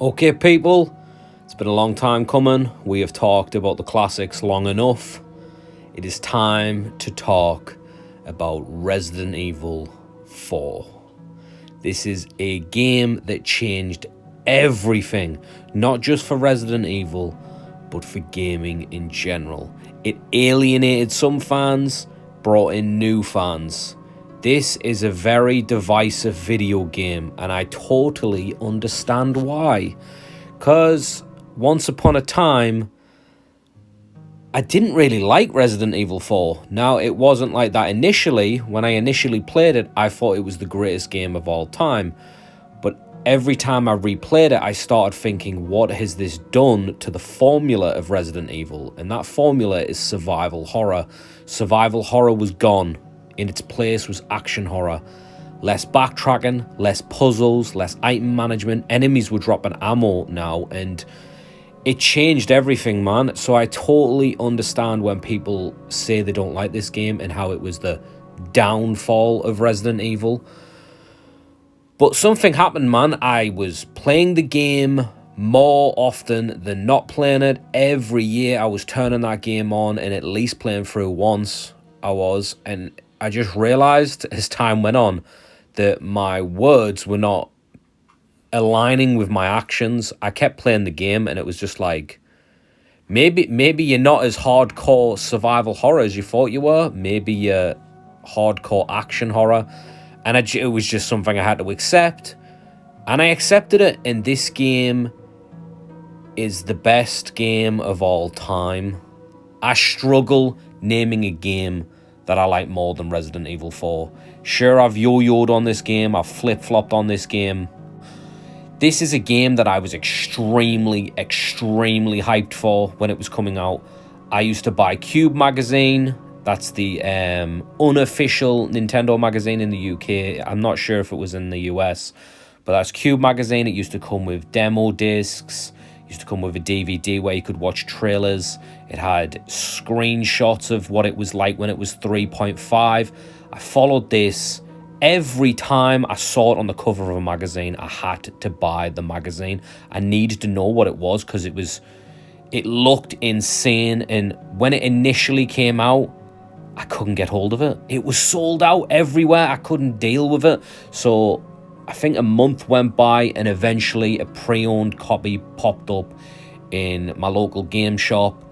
Okay, people, it's been a long time coming. We have talked about the classics long enough. It is time to talk about Resident Evil 4. This is a game that changed everything, not just for Resident Evil, but for gaming in general. It alienated some fans, brought in new fans. This is a very divisive video game, and I totally understand why. Because once upon a time, I didn't really like Resident Evil 4. Now, it wasn't like that initially. When I initially played it, I thought it was the greatest game of all time. But every time I replayed it, I started thinking, what has this done to the formula of Resident Evil? And that formula is survival horror. Survival horror was gone. In its place was action horror. Less backtracking, less puzzles, less item management. Enemies were dropping ammo now, and it changed everything, man. So I totally understand when people say they don't like this game and how it was the downfall of Resident Evil. But something happened, man. I was playing the game more often than not playing it. Every year I was turning that game on and at least playing through once. And I just realized as time went on that my words were not aligning with my actions. I kept playing the game and it was just like, maybe you're not as hardcore survival horror as you thought you were. Maybe you're hardcore action horror. And it was just something I had to accept. And I accepted it. And this game is the best game of all time. I struggle naming a game that I like more than Resident Evil 4. Sure, I've yo-yoed on this game. I've flip-flopped on this game. This is a game that I was extremely, extremely hyped for when it was coming out. I used to buy Cube magazine. That's the unofficial Nintendo magazine in the UK. I'm not sure if it was in the US, but that's Cube magazine. It used to come with demo discs. It used to come with a DVD where you could watch trailers. It had screenshots of what it was like when it was 3.5. I followed this. Every time I saw it on the cover of a magazine, I had to buy the magazine. I needed to know what it was because it looked insane. And when it initially came out, I couldn't get hold of it. It was sold out everywhere. I couldn't deal with it. So I think a month went by and eventually a pre-owned copy popped up in my local game shop.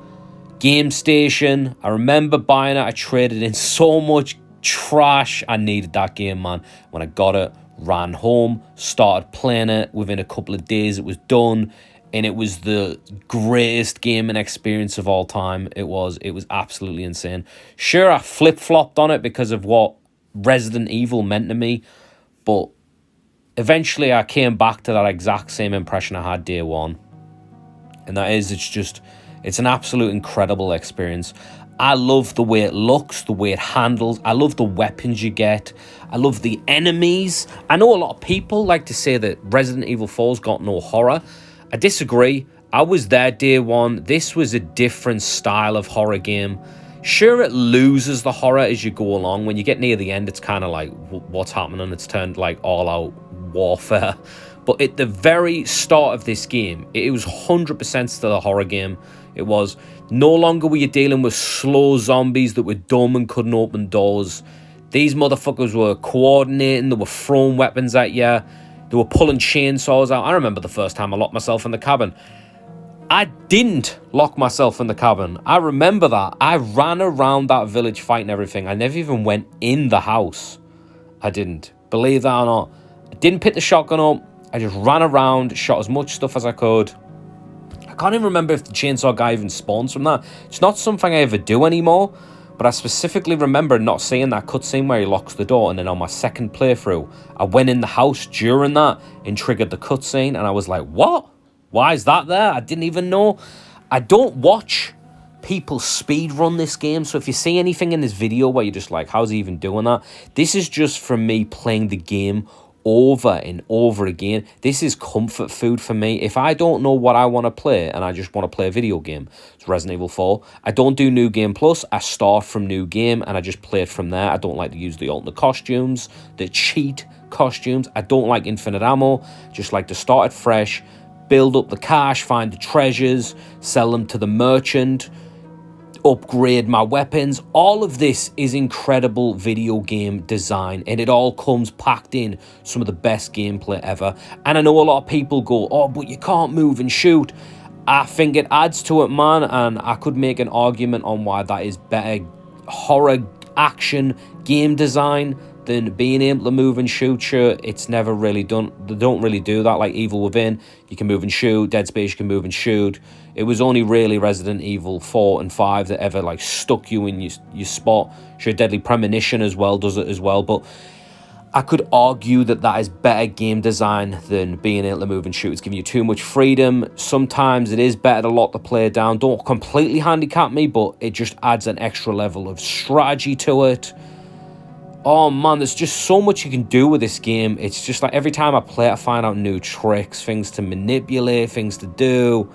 Game Station. I remember buying it. I traded in so much trash. I needed that game, man. When I got it, ran home, started playing it. Within a couple of days, it was done. And it was the greatest gaming experience of all time. It was absolutely insane. Sure, I flip-flopped on it because of what Resident Evil meant to me. But eventually, I came back to that exact same impression I had day one. And that is, it's an absolute incredible experience. I love the way it looks, the way it handles. I love the weapons you get. I love the enemies. I know a lot of people like to say that Resident Evil 4's got no horror. I disagree. I was there day one. This was a different style of horror game. Sure, it loses the horror as you go along. When you get near the end, it's kind of like, what's happening? It's turned like all-out warfare. But at the very start of this game, it was 100% still a horror game. It was no longer were you dealing with slow zombies that were dumb and couldn't open doors. These motherfuckers were coordinating. They were throwing weapons at you. They were pulling chainsaws out. I remember the first time I locked myself in the cabin. I didn't lock myself in the cabin. I remember that. I ran around that village fighting everything. I never even went in the house. I didn't. Believe that or not. I didn't pick the shotgun up. I just ran around, shot as much stuff as I could. I can't even remember if the chainsaw guy even spawns from that. It's not something I ever do anymore, but I specifically remember not seeing that cutscene where he locks the door, and then on my second playthrough, I went in the house during that and triggered the cutscene, and I was like, what? Why is that there? I didn't even know. I don't watch people speed run this game, so if you see anything in this video where you're just like, how's he even doing that? This is just from me playing the game over and over again. This is comfort food for me. If I don't know what I want to play and I just want to play a video game, it's Resident Evil 4. I don't do New Game Plus. I start from New Game and I just play it from there. I don't like to use the alternate costumes, the cheat costumes. I don't like infinite ammo. Just like to start it fresh, build up the cash, find the treasures, sell them to the merchant, upgrade my weapons. All of this is incredible video game design, and it all comes packed in some of the best gameplay ever. And I know a lot of people go, oh, but you can't move and shoot. I think it adds to it, man, and I could make an argument on why that is better horror action game design than being able to move and shoot. Sure, it's never really done. They don't really do that. Like Evil Within, you can move and shoot. Dead Space, you can move and shoot. It was only really Resident Evil 4 and 5 that ever like stuck you in your spot. Sure, Deadly Premonition as well does it as well, but I could argue that that is better game design than being able to move and shoot. It's giving you too much freedom. Sometimes it is better to lock the player down. Don't completely handicap me, but it just adds an extra level of strategy to it. Oh man, there's just so much you can do with this game. It's just like every time I play it, I find out new tricks, things to manipulate, things to do.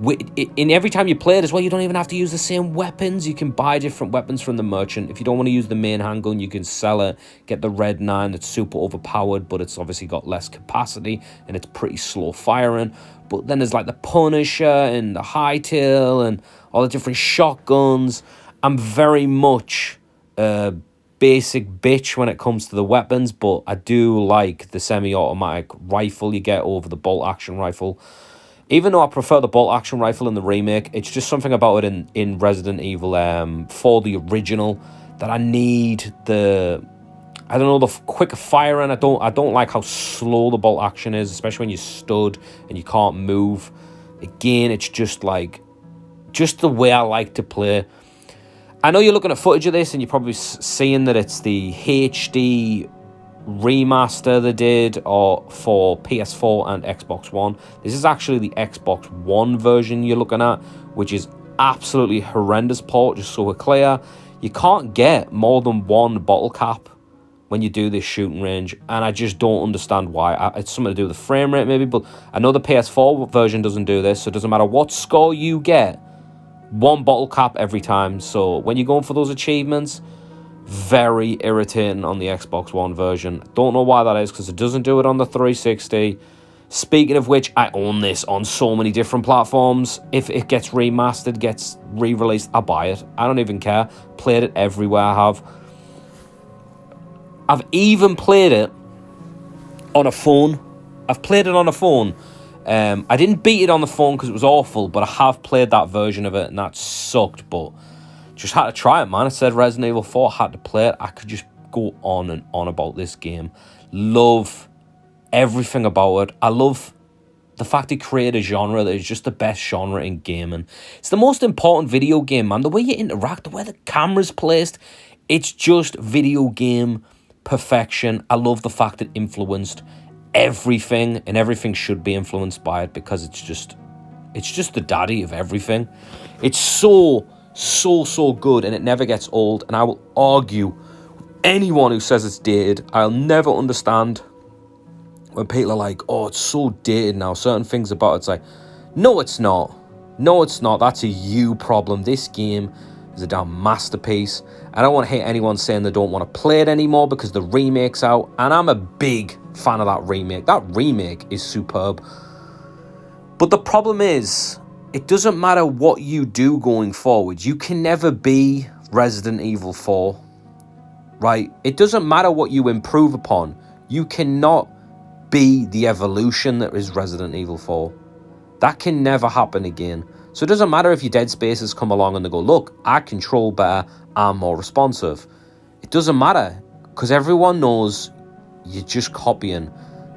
And every time you play it as well, you don't even have to use the same weapons. You can buy different weapons from the merchant. If you don't want to use the main handgun, you can sell it, get the Red 9 that's super overpowered, but it's obviously got less capacity and it's pretty slow firing. But then there's like the Punisher and the Hightail and all the different shotguns. I'm very much a basic bitch when it comes to the weapons, but I do like the semi-automatic rifle you get over the bolt-action rifle. Even though I prefer the bolt-action rifle in the remake, it's just something about it in Resident Evil for the original that I need the quicker firing. I don't like how slow the bolt action is, especially when you're stood and you can't move. Again, it's just the way I like to play. I know you're looking at footage of this and you're probably seeing that it's the HD remaster they did for PS4 and Xbox One. This is actually the Xbox One version you're looking at, which is absolutely horrendous port, just so we're clear. You can't get more than one bottle cap when you do this shooting range, and I just don't understand why. It's something to do with the frame rate maybe, but I know the PS4 version doesn't do this, so it doesn't matter what score you get, one bottle cap every time. So when you're going for those achievements, very irritating on the Xbox One version. Don't know why that is, because it doesn't do it on the 360. Speaking of which, I own this on so many different platforms. If it gets remastered, gets re-released, I'll buy it. I don't even care. Played it everywhere I have. I've even played it on a phone. I've played it on a phone. I didn't beat it on the phone because it was awful, but I have played that version of it, and that sucked, but just had to try it, man. It said Resident Evil 4, had to play it. I could just go on and on about this game. Love everything about it. I love the fact it created a genre that is just the best genre in gaming. It's the most important video game, man. The way you interact, the way the camera's placed, it's just video game perfection. I love the fact it influenced everything, and everything should be influenced by it, because it's just the daddy of everything. It's so good, and it never gets old. And I will argue anyone who says it's dated. I'll never understand when people are like, oh, it's so dated now, certain things about it's like, no, it's not. That's a you problem. This game is a damn masterpiece. I don't want to hate anyone saying they don't want to play it anymore because the remake's out, and I'm a big fan of that remake. That remake is superb. But the problem is, it doesn't matter what you do going forward. You can never be Resident Evil 4, right? It doesn't matter what you improve upon. You cannot be the evolution that is Resident Evil 4. That can never happen again. So it doesn't matter if your Dead Spaces come along and they go, look, I control better, I'm more responsive. It doesn't matter, because everyone knows you're just copying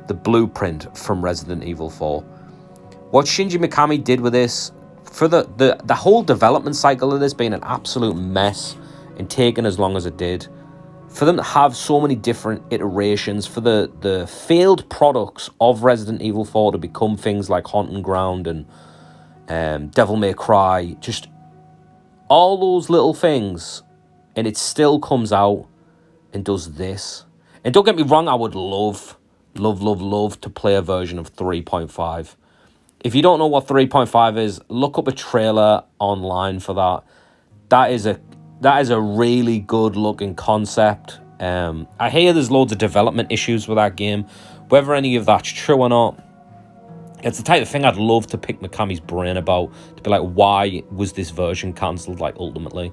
the blueprint from Resident Evil 4. What Shinji Mikami did with this, for the whole development cycle of this being an absolute mess and taking as long as it did, for them to have so many different iterations, for the failed products of Resident Evil 4 to become things like Haunting Ground and Devil May Cry, just all those little things, and it still comes out and does this. And don't get me wrong, I would love to play a version of 3.5. If you don't know what 3.5 is, look up a trailer online for that. That is a really good looking concept. I hear there's loads of development issues with that game. Whether any of that's true or not, It's the type of thing I'd love to pick Mikami's brain about, to be like, why was this version cancelled, like, ultimately?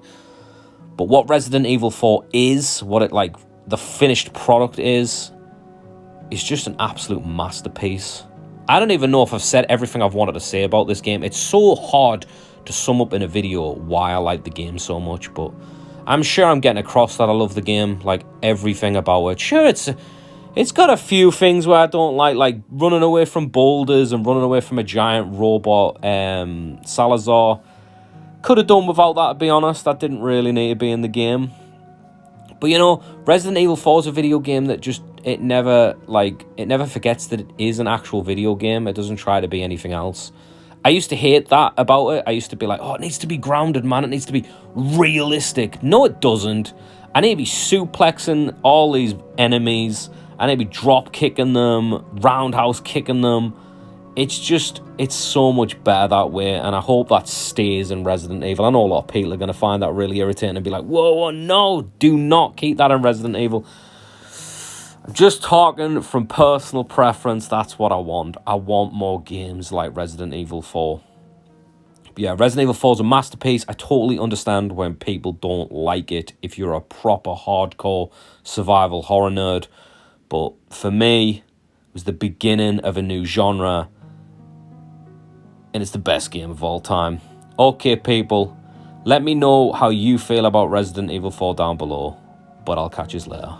But what Resident Evil 4 is, what it, like, the finished product is just an absolute masterpiece. I don't even know if I've said everything I've wanted to say about this game. It's so hard to sum up in a video why I like the game so much, but I'm sure I'm getting across that I love the game, like, everything about it. Sure, it's got a few things where I don't like running away from boulders and running away from a giant robot. Salazar, could have done without that, to be honest. That didn't really need to be in the game. But, you know, Resident Evil 4 is a video game that just, it never forgets that it is an actual video game. It doesn't try to be anything else. I used to hate that about it. I used to be like, oh, it needs to be grounded, man. It needs to be realistic. No, it doesn't. I need to be suplexing all these enemies. I need to be drop kicking them, roundhouse kicking them. It's so much better that way, and I hope that stays in Resident Evil. I know a lot of people are going to find that really irritating and be like, whoa, no, do not keep that in Resident Evil. I'm just talking from personal preference. That's what I want. I want more games like Resident Evil 4. But yeah, Resident Evil 4 is a masterpiece. I totally understand when people don't like it if you're a proper hardcore survival horror nerd. But for me, it was the beginning of a new genre, and it's the best game of all time. Okay, people, let me know how you feel about Resident Evil 4 down below, but I'll catch you later.